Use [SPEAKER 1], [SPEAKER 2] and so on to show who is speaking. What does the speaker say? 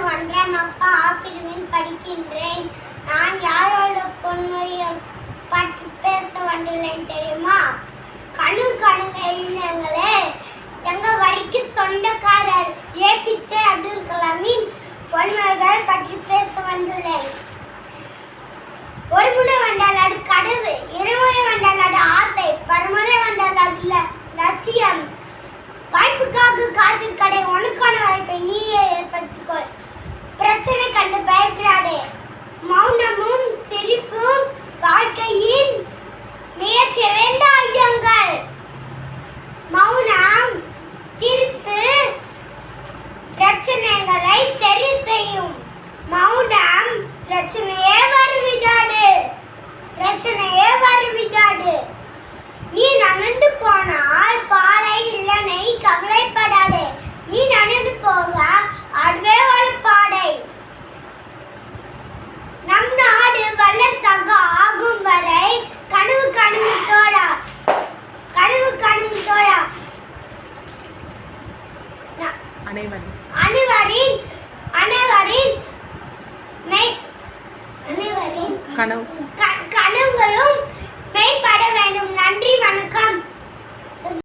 [SPEAKER 1] நான் 1ஆம் பிரிவில் படிக்கின்றேன். நான் யாரோட பொன்மொழிகள் பற்றி பேச வந்துள்ளேன் தெரியுமா? கணுங்க இளைஞர்களே, எங்க வரைக்கு சொந்தக்காரர் APJ அப்துல் கலாமின் பொன்மொழிகள் பற்றி பேச வந்துள்ளேன். ஒரு முறை வந்தால் அது கனவு, இருமுறை வந்தால் அது ஆசை, பருமுறை வந்தால் அது லட்சியம். வாய்ப்புக்காக காத்திருக்காதே, உனக்கான வாய்ப்பை நீயே ஏற்படுத்திக்கொள். பிரச்சனை கண்டு பயப்படாதே. மௌனமும் சிரிப்பும் வாழ்க்கையின் மிகச்சிறந்த ஆயுதங்கள். மௌனம், சிரிப்பு பிரச்சனைகளை சரி செய்யும். மௌனம் பிரச்சனையே வரவிடாது. நீ நடந்து போனால் பாலை இல்லனை கவலைப்படாதே. நீ நடந்து போக அதுவே ஒரு பாடை. நம் நாடு வல்லரசாக ஆகும் வரை கனவு தோழா. அனைவரின் கனவுகளும் மெய்ப்பட வேண்டும். நன்றி, வணக்கம்.